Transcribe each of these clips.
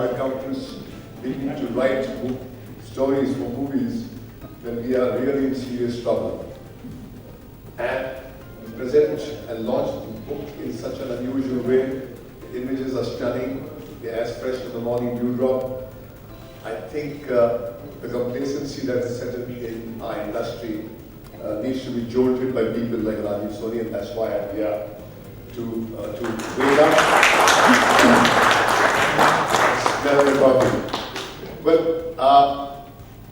chartered accountants beginning to write stories for movies, then we are really in serious trouble. And we present and launch the book in such an unusual way. The images are stunning. They're as fresh as the morning dewdrop. I think the complacency that is set in our industry needs to be jolted by people like Rajiv Soni, and that's why I'm here to wake up and smell the coffee. But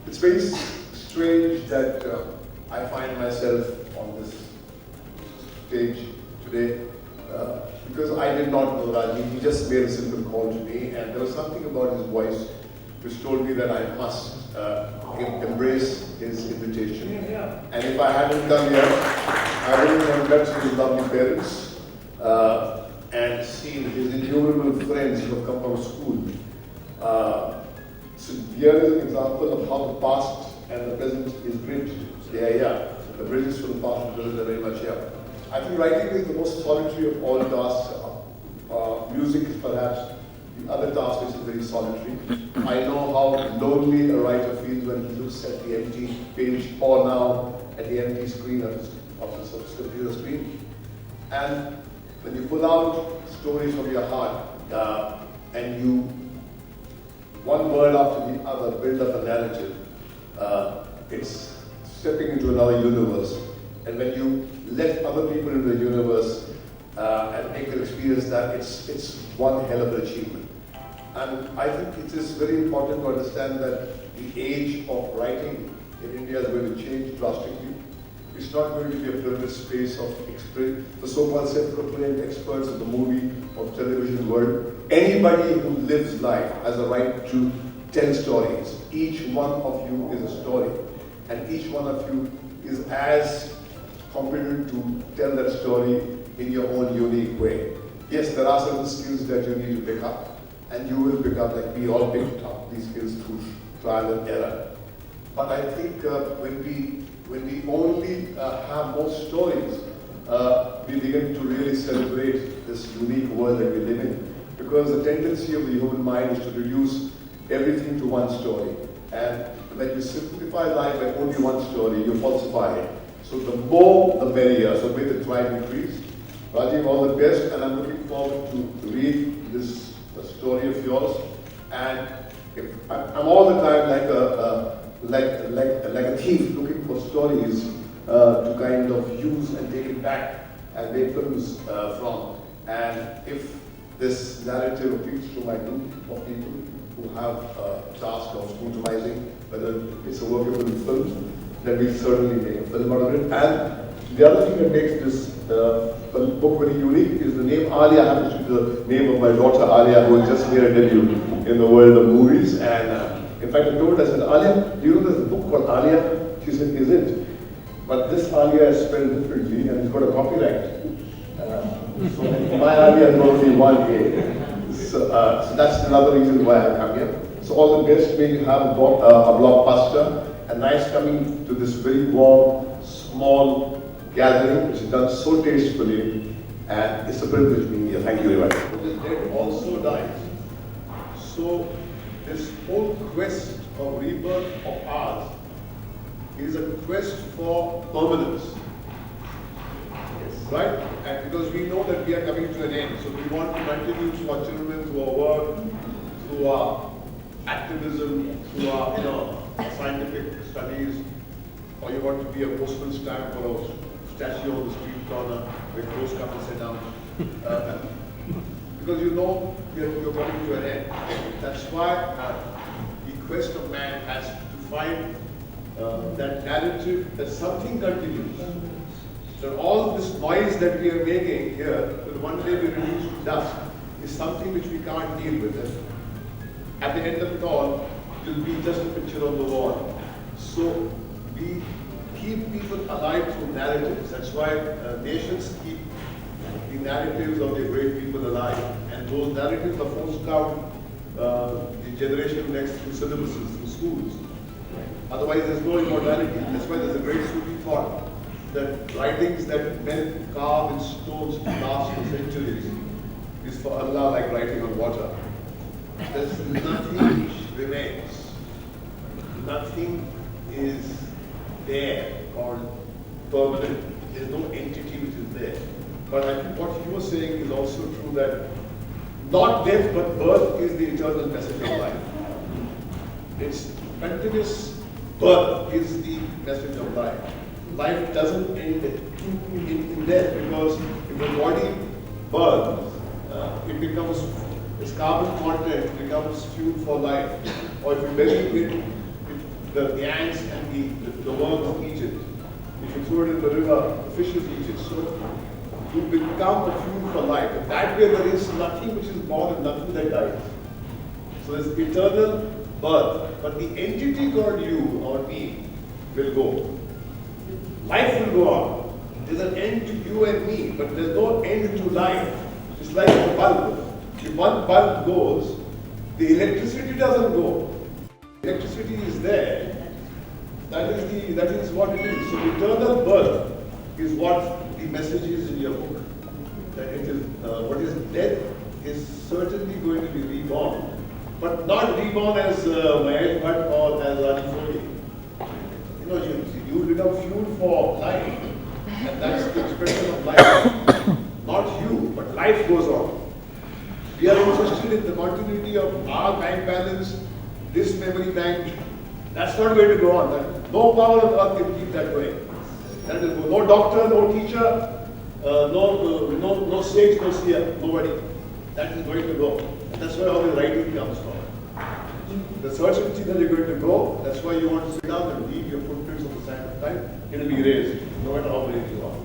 it's very strange that I find myself on this stage today because I did not know Rajiv. He just made a simple call to me, and there was something about his voice which told me that I must embrace his invitation. And if I hadn't come here, I wouldn't have met his lovely parents and seen his innumerable friends who have come from school. So here is an example of how the past and the present is bridged. They are here. The bridges from the past and present are very much here. I think writing is the most solitary of all tasks. Music is perhaps the other task which is very solitary. I know how lonely a writer feels when he looks at the empty page or now at the empty screen of his computer screen. And when you pull out stories from your heart and you, one word after the other, build up a narrative, it's stepping into another universe. And when you let other people into the universe and make them experience that, it's one hell of an achievement. And I think it is very important to understand that the age of writing in India is going to change drastically. It's not going to be a privileged space of the so-called self-proclaimed experts of the movie or television world. Anybody who lives life has a right to tell stories. Each one of you is a story. And each one of you is as competent to tell that story in your own unique way. Yes, there are certain skills that you need to pick up. And you will pick up, like we all picked up these skills through trial and error. But I think when we only have more stories, we begin to really celebrate this unique world that we live in. Because the tendency of the human mind is to reduce everything to one story. And when you simplify life by only one story, you falsify it. So the more, the merrier. So may the tribe increase. Rajiv, all the best, and I'm looking forward to read this story of yours. And I'm all the time like a thief looking for stories to kind of use and take it back and make films from. And if this narrative appeals to my group of people who have a task of scrutinizing whether it's a workable film, then we'll certainly make a film out of it. And the other thing that makes this book very unique is the name Alia happens to be the name of my daughter Alia, who has just made a debut in the world of movies. And in fact, I told her, I said, Alia, do you know there's a book called Alia? She said, is it? But this Alia is spelled differently and it's got a copyright. So my Alia is only one A. So that's another reason why I come here. So all the best. May you have a blockbuster. And nice coming to this very warm, small gathering, which is done so tastefully, and it's a privilege being here. Thank you very much. The dead also dies. So this whole quest of rebirth of ours is a quest for permanence. Yes. Right? And because we know that we are coming to an end, so we want to continue through our children, through our work, through our activism, through our scientific studies, or you want to be a postman stamp or a statue on the street corner where those come and sit down. Because you know you're coming to an end. That's why the quest of man has to find that narrative that something continues. That all this noise that we are making here, that one day we reduce to dust, is something which we can't deal with. At the end of it all, it will be just a picture on the wall. So we keep people alive through narratives. That's why nations keep the narratives of their great people alive. And those narratives are forced down the generation next through syllabuses, through schools. Otherwise, there's no immortality. That's why there's a great Sufi thought that writings that men carve in stones last for centuries is for Allah like writing on water. there's nothing which remains. Nothing is there or permanent. There's no entity which is there. But I think what you were saying is also true, that not death but birth is the eternal message of life. It's continuous birth is the message of life. Life doesn't end in death, because if the body burns, it becomes, its carbon content becomes fuel for life. Or if you bury it, the ants and the worms eat it. If you throw it in the river, the fishes eat it. So you become the fuel for life. In that way, there is nothing which is born and nothing that dies. So there's eternal birth. But the entity called you or me will go. Life will go on. There's an end to you and me, but there's no end to life. It's like a bulb. If one bulb goes, the electricity doesn't go. Electricity is there. That is what it is. So eternal birth is what the message is in your book. That it is what is death is certainly going to be reborn, but not reborn as Mahesh Bhatt or as Anifoli. You become fuel for life, and that's the expression of life. Not you, but life goes on. We are interested in the continuity of our bank balance, this memory bank. That's not going to go on. No power on earth can keep that going. That is no doctor, no teacher, no sage, no seer, nobody. That is going to go. And that's where all the writing comes from. The certainty that you're going to go, that's why you want to sit down and leave your footprints on the sand of time. It will be erased, no matter how brave you are.